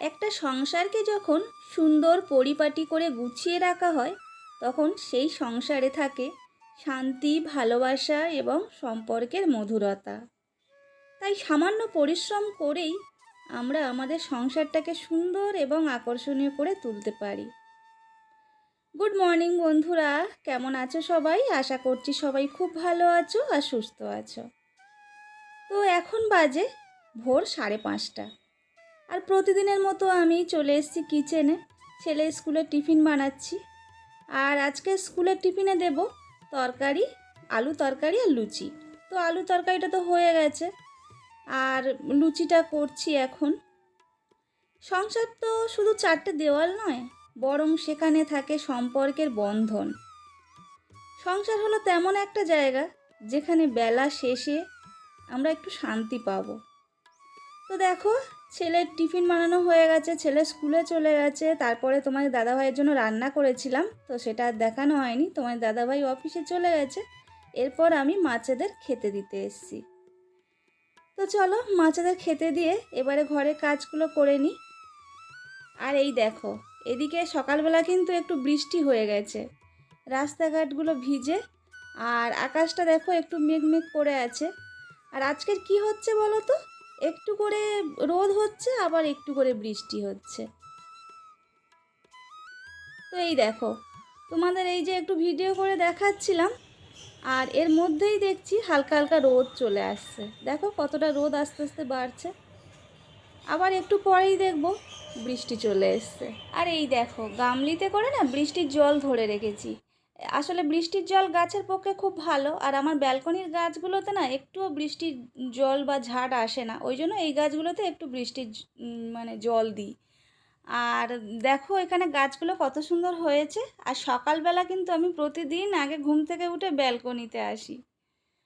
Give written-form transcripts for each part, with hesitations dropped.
একটা সংসারকে যখন সুন্দর পরিপাটি করে গুছিয়ে রাখা হয় তখন সেই সংসারে থাকে শান্তি, ভালোবাসা এবং সম্পর্কের মধুরতা। তাই সামান্য পরিশ্রম করেই আমরা আমাদের সংসারটাকে সুন্দর এবং আকর্ষণীয় করে তুলতে পারি। গুড মর্নিং বন্ধুরা, কেমন আছো সবাই? আশা করছি সবাই খুব ভালো আছো আর সুস্থ আছো। তো এখন বাজে ভোর 5:30। আর প্রতিদিনের মতো আমি চলে এসেছি কিচেনে। ছেলে স্কুলে টিফিন বানাচ্ছি। আর আজকে স্কুলের টিফিনে দেব তরকারি, আলু তরকারি আর লুচি। তো আলু তরকারিটা তো হয়ে গেছে, আর লুচিটা করছি এখন। সংসার তো শুধু 4টে দেওয়াল নয়, বরং সেখানে থাকে সম্পর্কের বন্ধন। সংসার হলো তেমন একটা জায়গা যেখানে বেলা শেষে আমরা একটু শান্তি পাবো। তো দেখো, ছেলের টিফিন বানানো হয়ে গেছে, ছেলে স্কুলে চলে গেছে। তারপরে তোমাদের দাদাভাইয়ের জন্য রান্না করেছিলাম, তো সেটা আর দেখানো হয়নি। তোমাদের দাদাভাই অফিসে চলে গেছে, এরপর আমি মাছেদের খেতে দিতে এসেছি। তো চলো মাছেদের খেতে দিয়ে এবারে ঘরে কাজগুলো করে নিই। আর এই দেখো, এদিকে সকালবেলা কিন্তু একটু বৃষ্টি হয়ে গেছে, রাস্তাঘাটগুলো ভিজে, আর আকাশটা দেখো একটু মেঘ মেঘ করে আছে। আর আজকের কি হচ্ছে বলো তো, একটু করে রোদ হচ্ছে, আবার একটু করে বৃষ্টি হচ্ছে। তো এই দেখো, তোমাদের এই যে একটু ভিডিও করে দেখাচ্ছিলাম, আর এর মধ্যেই দেখছি হালকা হালকা রোদ চলে আসছে। দেখো কতটা রোদ আস্তে আস্তে বাড়ছে, আবার একটু পরেই দেখব বৃষ্টি চলে এসছে। আর এই দেখো, গামলিতে করে না বৃষ্টির জল ধরে রেখেছি। আসলে বৃষ্টির জল গাছের পক্ষে খুব ভালো, আর আমার ব্যালকনির গাছগুলোতে না একটুও বৃষ্টির জল বা ঝাড় আসে না, ওই জন্য এই গাছগুলোতে একটু বৃষ্টির মানে জল দিই। আর দেখো এখানে গাছগুলো কত সুন্দর হয়েছে। আর সকালবেলা কিন্তু আমি প্রতিদিন আগে ঘুম থেকে উঠে ব্যালকনিতে আসি।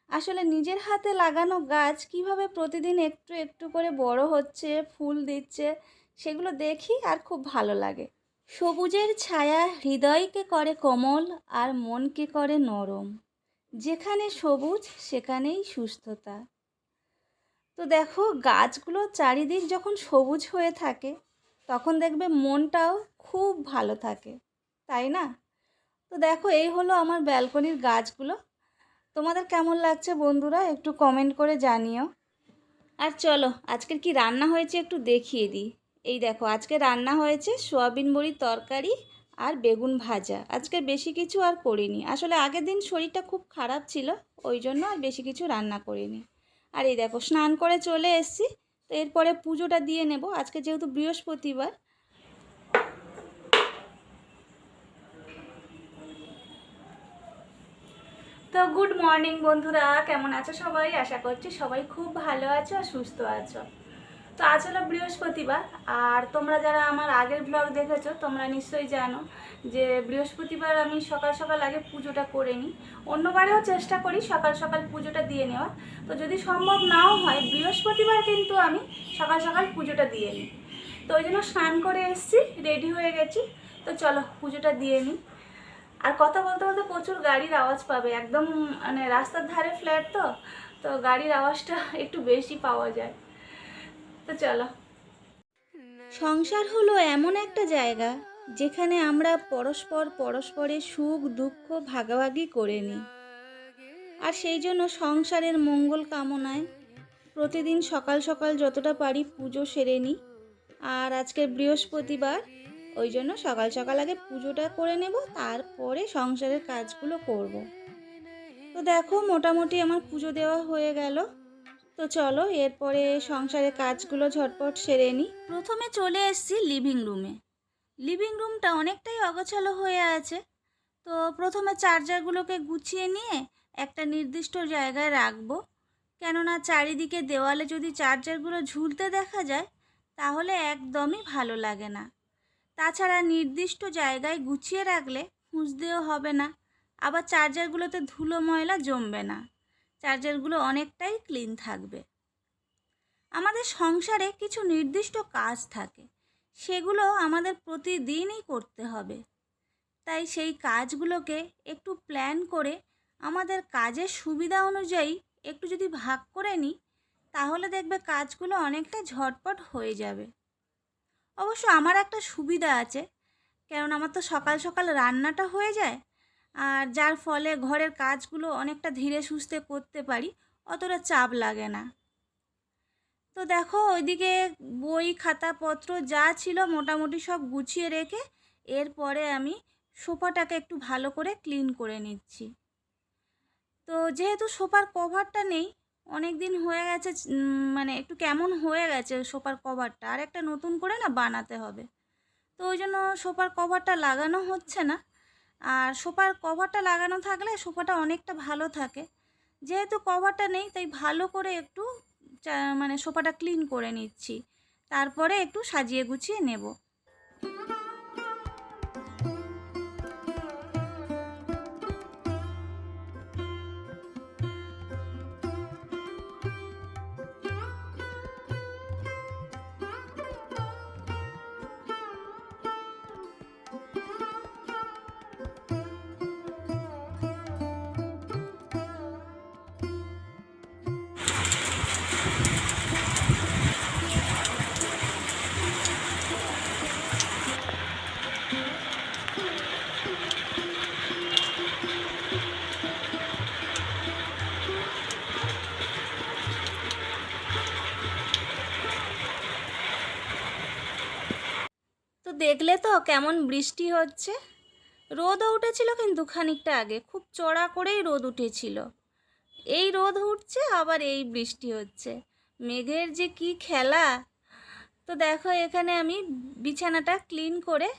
আসলে নিজের হাতে লাগানো গাছ কিভাবে প্রতিদিন একটু একটু করে বড় হচ্ছে, ফুল দিচ্ছে, সেগুলো দেখি আর খুব ভালো লাগে। সবুজের ছায়া হৃদয়কে করে কোমল, আর মনকে করে নরম। যেখানে সবুজ সেখানেই সুস্থতা। তো দেখো, গাছগুলো চারিদিক যখন সবুজ হয়ে থাকে তখন দেখবে মনটাও খুব ভালো থাকে, তাই না? তো দেখো, এই হলো আমার ব্যালকনির গাছগুলো। তোমাদের কেমন লাগছে বন্ধুরা, একটু কমেন্ট করে জানিও। আর চলো আজকের কি রান্না হয়েছে একটু দেখিয়ে দিই। এই দেখো, আজকে রান্না হয়েছে সয়াবিন বড়ির তরকারি আর বেগুন ভাজা। আজকে বেশি কিছু আর করিনি, আসলে আগের দিন শরীরটা খুব খারাপ ছিল, ওই জন্য আর বেশি কিছু রান্না করিনি। আর এই দেখো, স্নান করে চলে এসেছি। তো এরপরে পুজোটা দিয়ে নেব, আজকে যেহেতু বৃহস্পতিবার। তো গুড মর্নিং বন্ধুরা, কেমন আছো সবাই? আশা করছি সবাই খুব ভালো আছো আর সুস্থ আছো। তো আজ হলো বৃহস্পতিবার, আর তোমরা যারা আমার আগের ব্লগ দেখেছো তোমরা নিশ্চয়ই জানো যে বৃহস্পতিবার আমি সকাল সকাল আগে পুজোটা করে নিই। অন্যবারেও চেষ্টা করি সকাল সকাল পুজোটা দিয়ে নেওয়া, তো যদি সম্ভব নাও হয় বৃহস্পতিবার কিন্তু আমি সকাল সকাল পুজোটা দিয়ে নিই। তো ওই জন্য স্নান করে এসেছি, রেডি হয়ে গেছি। তো চলো পুজোটা দিয়ে নিই। আর কথা বলতে বলতে প্রচুর গাড়ির আওয়াজ পাবে, একদম মানে রাস্তার ধারে ফ্ল্যাট, তো তো গাড়ির আওয়াজটা একটু বেশি পাওয়া যায়। তো চলো। সংসার হলো এমন একটা জায়গা যেখানে আমরা পরস্পরের সুখ দুঃখ ভাগাভাগি করে নিই। আর সেই জন্য সংসারের মঙ্গল কামনায় প্রতিদিন সকাল সকাল যতটা পারি পুজো সেরে নিই। আর আজকে বৃহস্পতিবার, ওই জন্য সকাল সকাল আগে পুজোটা করে নেব, তারপরে সংসারের কাজগুলো করব। তো দেখো, মোটামুটি আমার পুজো দেওয়া হয়ে গেল। তো চলো এরপরে সংসারের কাজগুলো ঝটপট সেরে নিই। প্রথমে চলে এসেছি লিভিং রুমে। লিভিং রুমটা অনেকটাই অগোছালো হয়ে আছে। তো প্রথমে চার্জারগুলোকে গুছিয়ে নিয়ে একটা নির্দিষ্ট জায়গায় রাখবো, কেননা চারিদিকে দেওয়ালে যদি চার্জারগুলো ঝুলতে দেখা যায় তাহলে একদমই ভালো লাগে না। তাছাড়া নির্দিষ্ট জায়গায় গুছিয়ে রাখলে খুঁজতেও হবে না, আবার চার্জারগুলোতে ধুলো ময়লা জমবে না, চার্জারগুলো অনেকটাই ক্লিন থাকবে। আমাদের সংসারে কিছু নির্দিষ্ট কাজ থাকে, সেগুলো আমাদের প্রতিদিনই করতে হবে। তাই সেই কাজগুলোকে একটু প্ল্যান করে আমাদের কাজের সুবিধা অনুযায়ী একটু যদি ভাগ করে নিই তাহলে দেখবে কাজগুলো অনেকটা ঝটপট হয়ে যাবে। অবশ্য আমার একটা সুবিধা আছে, কারণ আমার তো সকাল সকাল রান্নাটা হয়ে যায়, আর যার ফলে ঘরের কাজগুলো অনেকটা ধীরে সুস্থে করতে পারি, অতটা চাপ লাগে না। তো দেখো ওইদিকে বই খাতাপত্র যা ছিল মোটামুটি সব গুছিয়ে রেখে এরপরে আমি সোফাটাকে একটু ভালো করে ক্লিন করে নিচ্ছি। তো যেহেতু সোফার কভারটা নেই, অনেক দিন হয়ে গেছে, মানে একটু কেমন হয়ে গেছে সোফার কভারটা, আর একটা নতুন করে না বানাতে হবে। তো ওই জন্য সোফার কভারটা লাগানো হচ্ছে না। আর সোফার কভারটা লাগানো থাকলে সোফাটা অনেকটা ভালো থাকে। যেহেতু কভারটা নেই তাই ভালো করে একটু মানে সোফাটা ক্লিন করে নিচ্ছি, তারপরে একটু সাজিয়ে গুছিয়ে নেব। তো দেখলে তো কেমন বৃষ্টি হচ্ছে। রোদও উঠেছিল কিন্তু খানিকটা আগে খুব চড়া করেই রোদ উঠেছিল। এই রোদ উঠছে আবার এই বৃষ্টি হচ্ছে, মেঘের যে কি খেলা। তো দেখো এখানে আমি বিছানাটা ক্লিন করে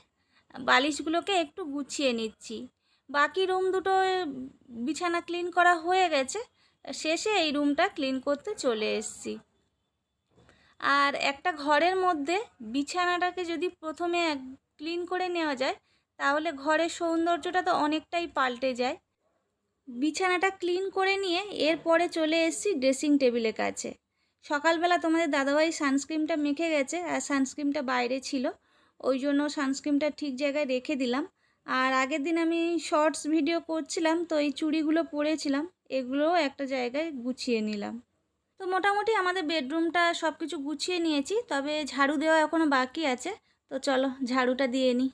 বালিশগুলোকে একটু গুছিয়ে নিচ্ছি। বাকি রুম দুটো বিছানা ক্লিন করা হয়ে গেছে, শেষে এই রুমটা ক্লিন করতে চলে এসেছি। আর একটা ঘরের মধ্যে বিছানাটাকে যদি প্রথমে ক্লিন করে নেওয়া যায় তাহলে ঘরের সৌন্দর্যটা তো অনেকটাই পাল্টে যায়। বিছানাটা ক্লিন করে নিয়ে এরপরে চলে এসেছি ড্রেসিং টেবিলের কাছে। সকালবেলা তোমাদের দাদাভাই সানস্ক্রিনটা মেখে গেছে, আর সানস্ক্রিনটা বাইরে ছিল, ওই জন্য সানস্ক্রিনটা ঠিক জায়গায় রেখে দিলাম। আর আগের দিন আমি শর্টস ভিডিও করছিলাম, তো এই চুড়িগুলো পরেছিলাম, এগুলোও একটা জায়গায় গুছিয়ে নিলাম। তো মোটামুটি আমাদের বেডরুমটা সব কিছু গুছিয়ে নিয়েছি, তবে ঝাড়ু দেওয়া এখনও বাকি আছে। তো চলো ঝাড়ুটা দিয়ে নিই।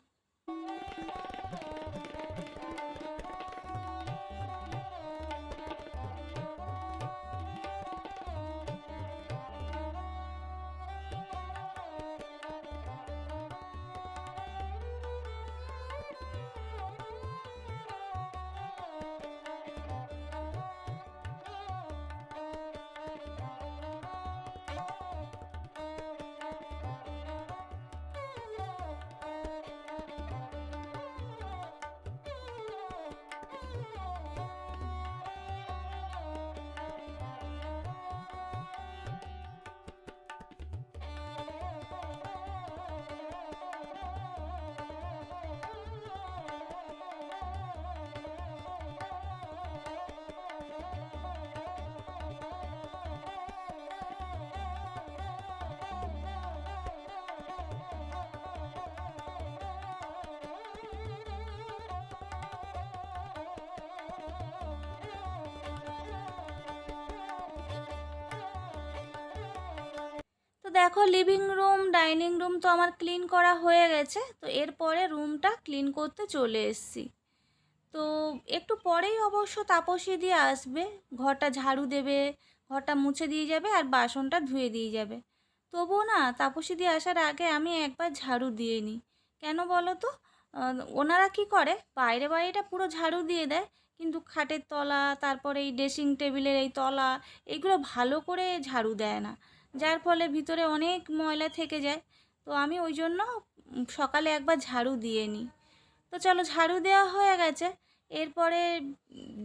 তো দেখো লিভিং রুম ডাইনিং রুম তো আমার ক্লিন করা হয়ে গেছে। তো এরপরে রুমটা ক্লিন করতে চলে এসেছি। তো একটু পরেই অবশ্য তাপসী দিয়ে আসবে, ঘরটা ঝাড়ু দেবে, ঘরটা মুছে দিয়ে যাবে আর বাসনটা ধুয়ে দিয়ে যাবে। তবুও না তাপসী দিয়ে আসার আগে আমি একবার ঝাড়ু দিয়ে নিই। কেন বলো তো, ওনারা কি করে বাইরে বাড়িটা পুরো ঝাড়ু দিয়ে দেয়, কিন্তু খাটের তলা, তারপরে এই ড্রেসিং টেবিলের এই তলা, এগুলো ভালো করে ঝাড়ু দেয় না, যার ফলে ভিতরে অনেক ময়লা থেকে যায়। তো আমি ওই জন্য সকালে একবার ঝাড়ু দিয়ে নিই। তো চলো ঝাড়ু দেওয়া হয়ে গেছে, এরপরে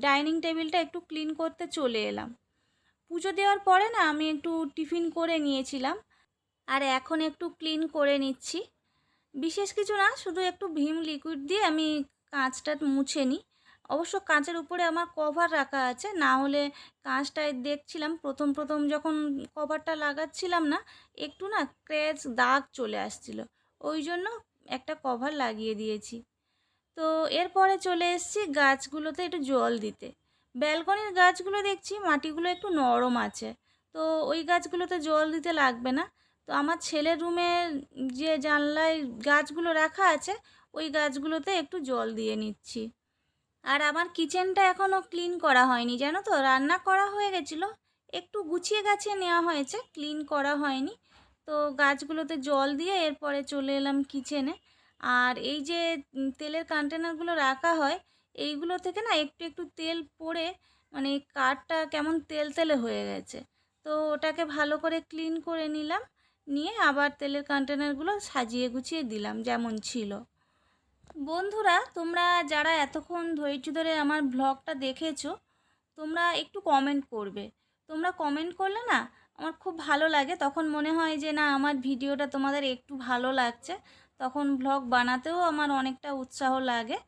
ডাইনিং টেবিলটা একটু ক্লিন করতে চলে এলাম। পুজো দেওয়ার পরে না আমি একটু টিফিন করে নিয়েছিলাম, আর এখন একটু ক্লিন করে নিচ্ছি। বিশেষ কিছু না, শুধু একটু ভিম লিকুইড দিয়ে আমি কাঁচটা মুছে নিই। অবশ্য কাঁচের উপরে আমার কভার রাখা আছে, না হলে কাঁচটায় দেখছিলাম প্রথম প্রথম যখন কভারটা লাগাচ্ছিলাম না, একটু না ক্র্যাচ দাগ চলে আসছিল, ওই জন্য একটা কভার লাগিয়ে দিয়েছি। তো এরপরে চলে এসেছি গাছগুলোতে একটু জল দিতে। ব্যালকনির গাছগুলো দেখছি মাটিগুলো একটু নরম আছে, তো ওই গাছগুলোতে জল দিতে লাগবে না। তো আমার ছেলের রুমের যে জানলায় গাছগুলো রাখা আছে ওই গাছগুলোতে একটু জল দিয়ে নিচ্ছি। আর আমার কিচেনটা এখনও ক্লিন করা হয়নি, জানো তো, রান্না করা হয়ে গেছিলো, একটু গুছিয়ে গাছিয়ে নেওয়া হয়েছে, ক্লিন করা হয়নি। তো গাছগুলোতে জল দিয়ে এরপরে চলে এলাম কিচেনে। আর এই যে তেলের কন্টেনারগুলো রাখা হয় এইগুলো থেকে না একটু একটু তেল পড়ে মানে কাঠটা কেমন তেল তেলে হয়ে গেছে। তো ওটাকে ভালো করে ক্লিন করে নিলাম, নিয়ে আবার তেলের কন্টেনারগুলো সাজিয়ে গুছিয়ে দিলাম যেমন ছিল। বন্ধুরা, তোমরা যারা এতক্ষণ ধৈর্য ধরে আমার ব্লগটা দেখেছো তোমরা একটু কমেন্ট করবে। তোমরা কমেন্ট করলে না আমার খুব ভালো লাগে, তখন মনে হয় যে না আমার ভিডিওটা তোমাদের একটু ভালো লাগছে, তখন ব্লগ বানাতেও আমার অনেকটা উৎসাহ লাগে।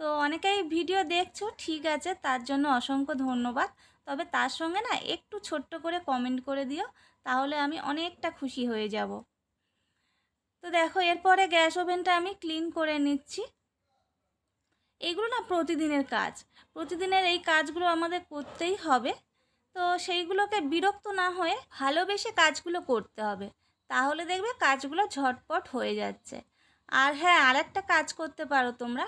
তো অনেকেই ভিডিও দেখছো, ঠিক আছে, তার জন্য অসংখ্য ধন্যবাদ। তবে তার সঙ্গে না একটু ছোট্ট করে কমেন্ট করে দিও, তাহলে আমি অনেকটা খুশি হয়ে যাব। তো দেখো এরপরে গ্যাস ওভেনটা আমি ক্লিন করে নিচ্ছি। এইগুলো না প্রতিদিনের কাজ, প্রতিদিনের এই কাজগুলো আমাদের করতেই হবে। তো সেইগুলোকে বিরক্ত না হয়ে ভালোবেসে কাজগুলো করতে হবে, তাহলে দেখবে কাজগুলো ঝটপট হয়ে যাচ্ছে। আর হ্যাঁ, আরেকটা কাজ করতে পারো তোমরা,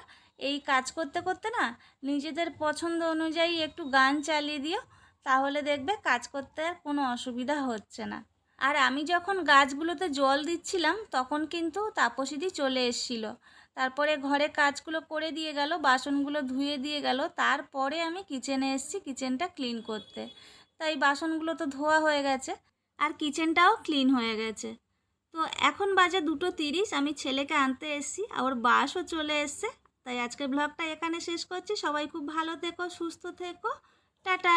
এই কাজ করতে করতে না নিজেদের পছন্দ অনুযায়ী একটু গান চালিয়ে দিও, তাহলে দেখবে কাজ করতে আর কোনো অসুবিধা হচ্ছে না। আর আমি যখন গাছগুলোতে জল দিচ্ছিলাম তখন কিন্তু তাপসীদি চলে এসেছিল, তারপরে ঘরে কাজগুলো করে দিয়ে গেল, বাসনগুলো ধুয়ে দিয়ে গেল, তারপরে আমি কিচেনে এসেছি কিচেনটা ক্লিন করতে। তাই বাসনগুলো তো ধোয়া হয়ে গেছে আর কিচেনটাও ক্লিন হয়ে গেছে। তো এখন বাজে 2:30, আমি ছেলেকে আনতে এসেছি, আর বাসও চলে এসছে। তাই আজকের ব্লগটা এখানে শেষ করছি। সবাই খুব ভালো থেকো, সুস্থ থেকো, টাটা।